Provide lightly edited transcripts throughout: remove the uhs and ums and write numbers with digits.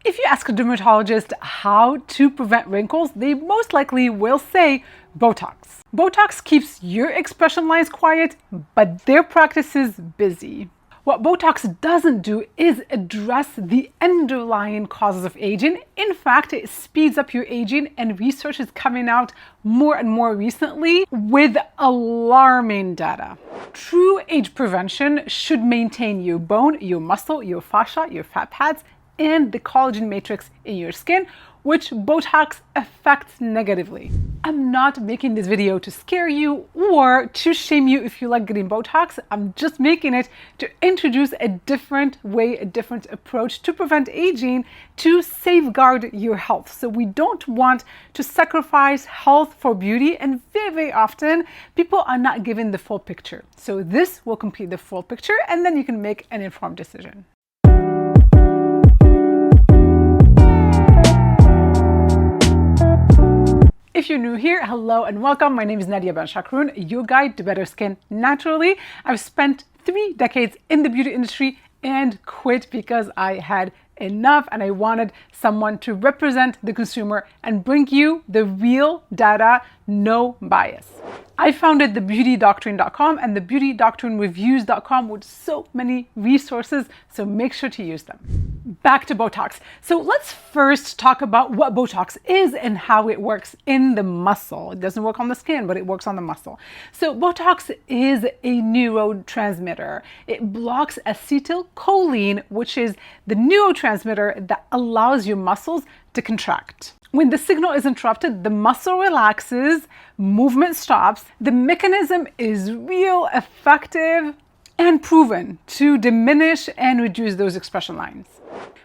If you ask a dermatologist how to prevent wrinkles, they most likely will say Botox. Botox keeps your expression lines quiet, but their practice is busy. What Botox doesn't do is address the underlying causes of aging. In fact, it speeds up your aging, and research is coming out more and more recently with alarming data. True age prevention should maintain your bone, your muscle, your fascia, your fat pads, and the collagen matrix in your skin, which Botox affects negatively. I'm not making this video to scare you or to shame you if you like getting Botox. I'm just making it to introduce a different way, a different approach to prevent aging, to safeguard your health. So we don't want to sacrifice health for beauty, and very often people are not given the full picture. So this will complete the full picture, and then you can make an informed decision. If you're new here, hello and welcome. My name is Nadia Team, your guide to better skin naturally. I've spent 3 decades in the beauty industry and quit because I had enough and I wanted someone to represent the consumer and bring you the real data, no bias. I founded the beautydoctrine.com and the beautydoctrinreviews.com with so many resources, so make sure to use them. Back to Botox. So let's first talk about what Botox is and how it works in the muscle. It doesn't work on the skin, but it works on the muscle. So Botox is a neurotransmitter. It blocks acetylcholine, which is the neurotransmitter that allows your muscles to contract. When the signal is interrupted, the muscle relaxes, movement stops. The mechanism is real, effective, and proven to diminish and reduce those expression lines.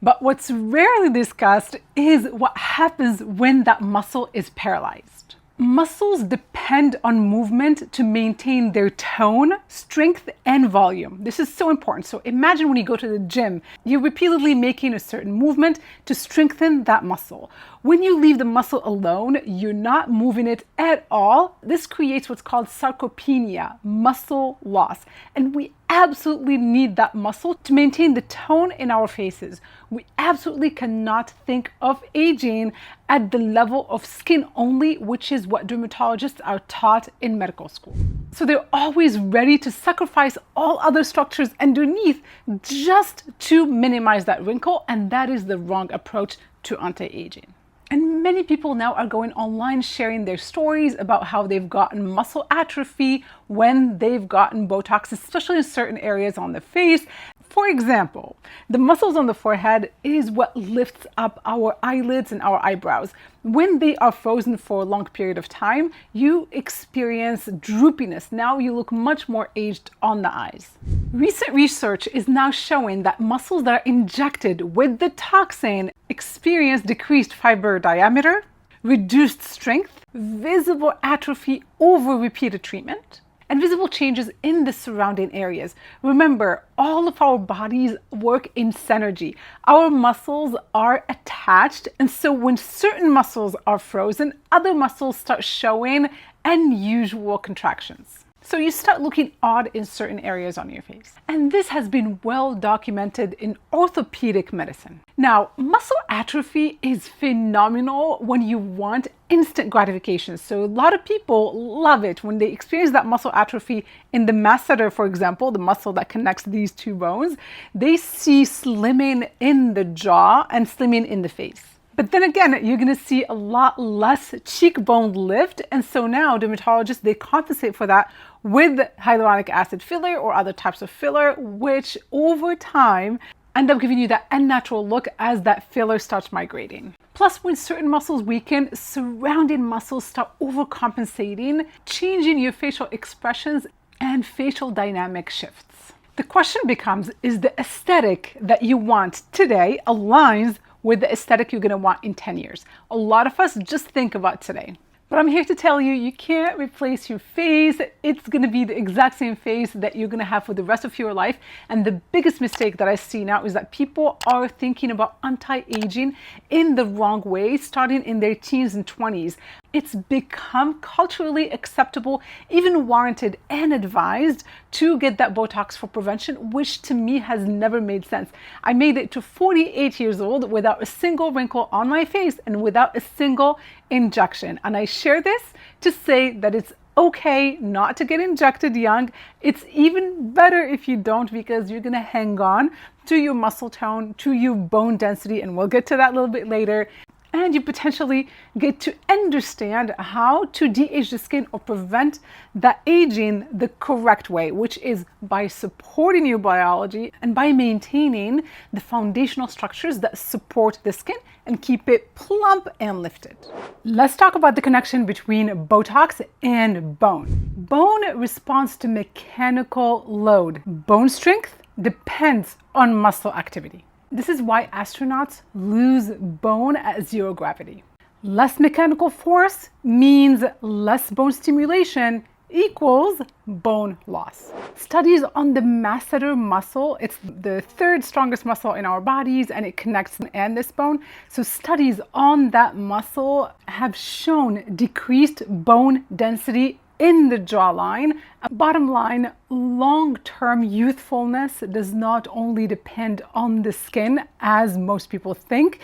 But what's rarely discussed is what happens when that muscle is paralyzed. Muscles depend on movement to maintain their tone, strength, and volume. This is so important. So imagine when you go to the gym, you're repeatedly making a certain movement to strengthen that muscle. When you leave the muscle alone, you're not moving it at all. This creates what's called sarcopenia, muscle loss. And we absolutely need that muscle to maintain the tone in our faces. We absolutely cannot think of aging at the level of skin only, which is what dermatologists are taught in medical school. So they're always ready to sacrifice all other structures underneath just to minimize that wrinkle, and that is the wrong approach to anti-aging. And many people now are going online sharing their stories about how they've gotten muscle atrophy when they've gotten Botox, especially in certain areas on the face. For example, the muscles on the forehead is what lifts up our eyelids and our eyebrows. When they are frozen for a long period of time, you experience droopiness. Now you look much more aged on the eyes. Recent research is now showing that muscles that are injected with the toxin experience decreased fiber diameter, reduced strength, visible atrophy over repeated treatment, and visible changes in the surrounding areas. Remember, all of our bodies work in synergy. Our muscles are attached, and so when certain muscles are frozen, other muscles start showing unusual contractions. So you start looking odd in certain areas on your face. And this has been well documented in orthopedic medicine. Now, muscle atrophy is phenomenal when you want instant gratification. So a lot of people love it when they experience that muscle atrophy in the masseter, for example, the muscle that connects these two bones. They see slimming in the jaw and slimming in the face. But then again, you're going to see a lot less cheekbone lift. And so now dermatologists, they compensate for that with hyaluronic acid filler or other types of filler, which over time end up giving you that unnatural look as that filler starts migrating. Plus, when certain muscles weaken, surrounding muscles start overcompensating, changing your facial expressions and facial dynamic shifts. The question becomes, is the aesthetic that you want today aligns with the aesthetic you're going to want in 10 years? A lot of us just think about today. But I'm here to tell you, you can't replace your face. It's going to be the exact same face that you're going to have for the rest of your life. And the biggest mistake that I see now is that people are thinking about anti-aging in the wrong way, starting in their teens and 20s. It's become culturally acceptable, even warranted and advised to get that Botox for prevention, which to me has never made sense. I made it to 48 years old without a single wrinkle on my face and without a single injection. And I share this to say that it's okay not to get injected young. It's even better if you don't, because you're gonna hang on to your muscle tone, to your bone density, and we'll get to that a little bit later. And you potentially get to understand how to de-age the skin or prevent that aging the correct way, which is by supporting your biology and by maintaining the foundational structures that support the skin and keep it plump and lifted. Let's talk about the connection between Botox and bone. Bone responds to mechanical load. Bone strength depends on muscle activity. This is why astronauts lose bone at zero gravity. Less mechanical force means less bone stimulation equals bone loss. Studies on the masseter muscle, it's the third strongest muscle in our bodies, and it connects and this bone. So studies on that muscle have shown decreased bone density in the jawline. Bottom line, long-term youthfulness does not only depend on the skin, as most people think.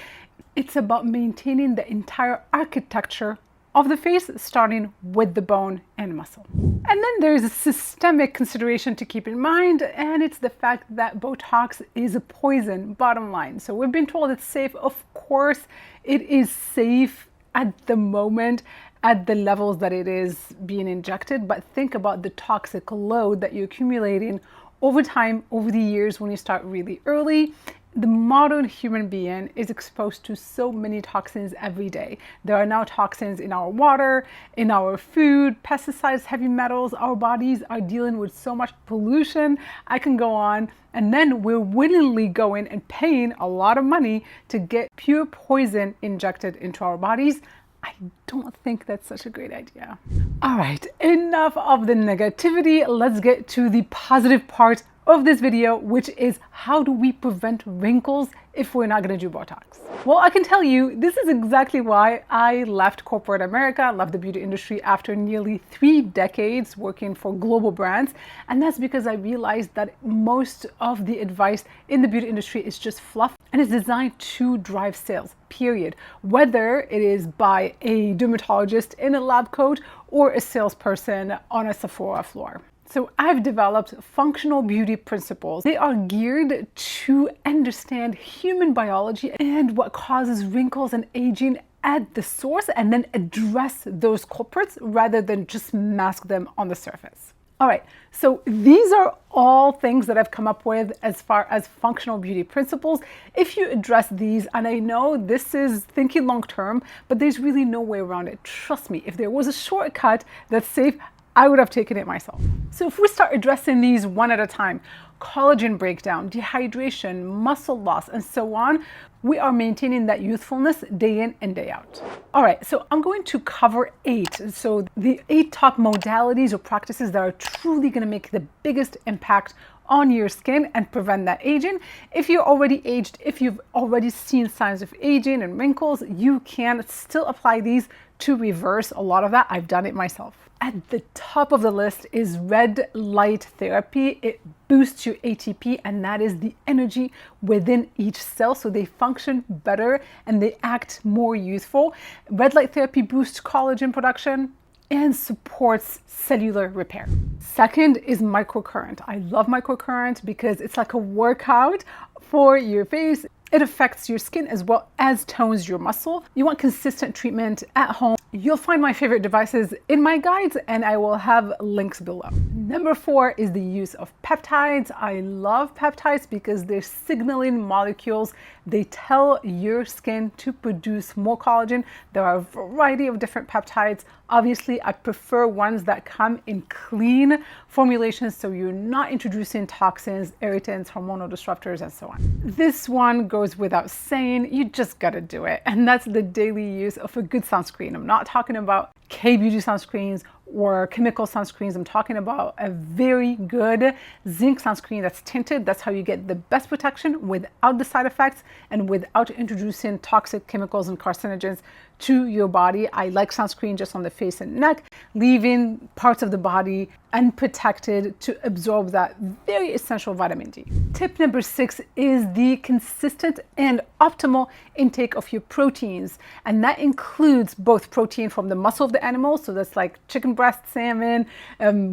It's about maintaining the entire architecture of the face, starting with the bone and muscle. And then there's a systemic consideration to keep in mind, and it's the fact that Botox is a poison, bottom line. So we've been told it's safe. Of course, it is safe at the moment, at the levels that it is being injected, but think about the toxic load that you're accumulating over time, over the years when you start really early. The modern human being is exposed to so many toxins every day. There are now toxins in our water, in our food, pesticides, heavy metals. Our bodies are dealing with so much pollution. I can go on. And then we're willingly going and paying a lot of money to get pure poison injected into our bodies. I don't think that's such a great idea. All right, enough of the negativity. Let's get to the positive part of this video, which is how do we prevent wrinkles if we're not gonna do Botox? Well, I can tell you, this is exactly why I left corporate America, left the beauty industry after nearly 3 decades working for global brands. And that's because I realized that most of the advice in the beauty industry is just fluff and is designed to drive sales, period. Whether it is by a dermatologist in a lab coat or a salesperson on a Sephora floor. So I've developed functional beauty principles. They are geared to understand human biology and what causes wrinkles and aging at the source, and then address those culprits rather than just mask them on the surface. All right, so these are all things that I've come up with as far as functional beauty principles. If you address these, and I know this is thinking long term, but there's really no way around it. Trust me, if there was a shortcut that's safe, I would have taken it myself. So if we start addressing these one at a time, collagen breakdown, dehydration, muscle loss, and so on, we are maintaining that youthfulness day in and day out. All right, so I'm going to cover 8. So the 8 top modalities or practices that are truly gonna make the biggest impact on your skin and prevent that aging. If you're already aged, if you've already seen signs of aging and wrinkles, you can still apply these to reverse a lot of that. I've done it myself. At the top of the list is red light therapy. It boosts your ATP, and that is the energy within each cell, so they function better and they act more youthful. Red light therapy boosts collagen production and supports cellular repair. Second is microcurrent. I love microcurrent because it's like a workout for your face. It affects your skin as well as tones your muscle. You want consistent treatment at home. You'll find my favorite devices in my guides, and I will have links below. Number 4 is the use of peptides. I love peptides because they're signaling molecules. They tell your skin to produce more collagen. There are a variety of different peptides. Obviously, I prefer ones that come in clean formulations, so you're not introducing toxins, irritants, hormonal disruptors, and so on. This one goes without saying, you just gotta do it. And that's the daily use of a good sunscreen. I'm not talking about K-beauty sunscreens or chemical sunscreens. I'm talking about a very good zinc sunscreen that's tinted. That's how you get the best protection without the side effects and without introducing toxic chemicals and carcinogens to your body. I like sunscreen just on the face and neck, leaving parts of the body unprotected to absorb that very essential vitamin D. Tip number 6 is the consistent and optimal intake of your proteins. And that includes both protein from the muscle of the animal, so that's like chicken breast, salmon,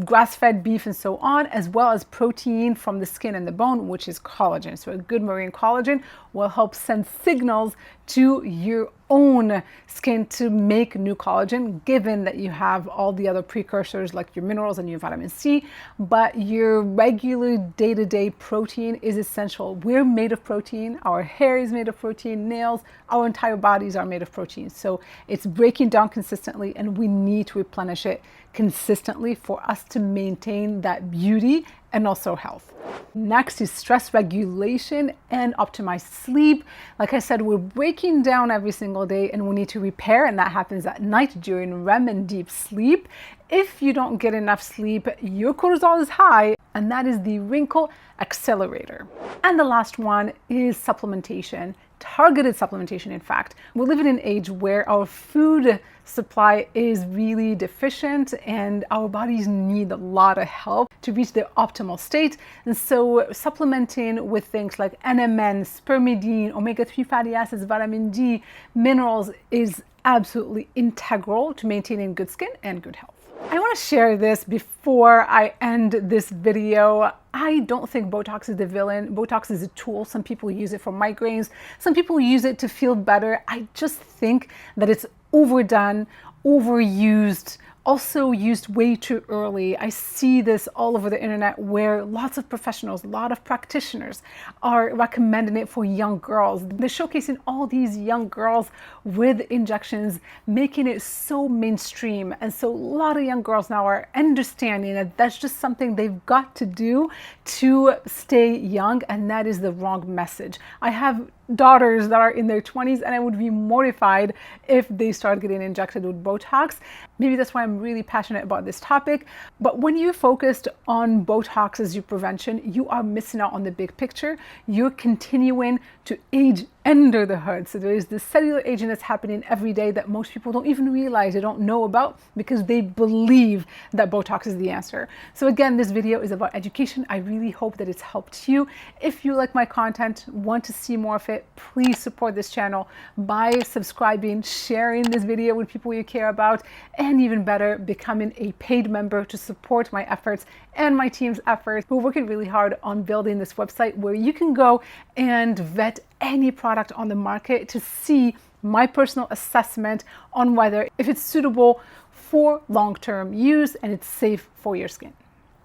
grass-fed beef, and so on, as well as protein from the skin and the bone, which is collagen. So a good marine collagen will help send signals to your own skin to make new collagen, given that you have all the other precursors like your minerals and your vitamin C, but your regular day-to-day protein is essential. We're made of protein, our hair is made of protein, nails, our entire bodies are made of protein. So it's breaking down consistently and we need to replenish it consistently for us to maintain that beauty and also health. Next is stress regulation and optimized sleep. Like I said, we're breaking down every single day and we need to repair, and that happens at night during REM and deep sleep. If you don't get enough sleep, your cortisol is high, and that is the wrinkle accelerator. And the last one is supplementation. Targeted supplementation, in fact. We're living in an age where our food supply is really deficient and our bodies need a lot of help to reach their optimal state. And so supplementing with things like NMN, spermidine, omega-3 fatty acids, vitamin D, minerals is absolutely integral to maintaining good skin and good health. I want to share this before I end this video. I don't think Botox is the villain. Botox is a tool. Some people use it for migraines. Some people use it to feel better. I just think that it's overdone, overused, also used way too early. I see this all over the internet where lots of professionals, a lot of practitioners are recommending it for young girls. They're showcasing all these young girls with injections, making it so mainstream. And so a lot of young girls now are understanding that that's just something they've got to do to stay young, and that is the wrong message. I have daughters that are in their 20s and I would be mortified if they start getting injected with Botox. Maybe that's why I'm really passionate about this topic. But when you're focused on Botox as your prevention, you are missing out on the big picture. You're continuing to age under the hood. So there is this cellular aging that's happening every day that most people don't even realize, they don't know about, because they believe that Botox is the answer. So again, this video is about education. I really hope that it's helped you. If you like my content, want to see more of it, please support this channel by subscribing, sharing this video with people you care about, and even better, becoming a paid member to support my efforts and my team's efforts. We're working really hard on building this website where you can go and vet any product on the market to see my personal assessment on whether if it's suitable for long-term use and it's safe for your skin.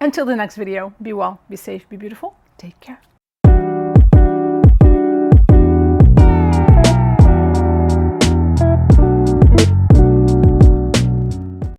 Until the next video, be well, be safe, be beautiful. Take care.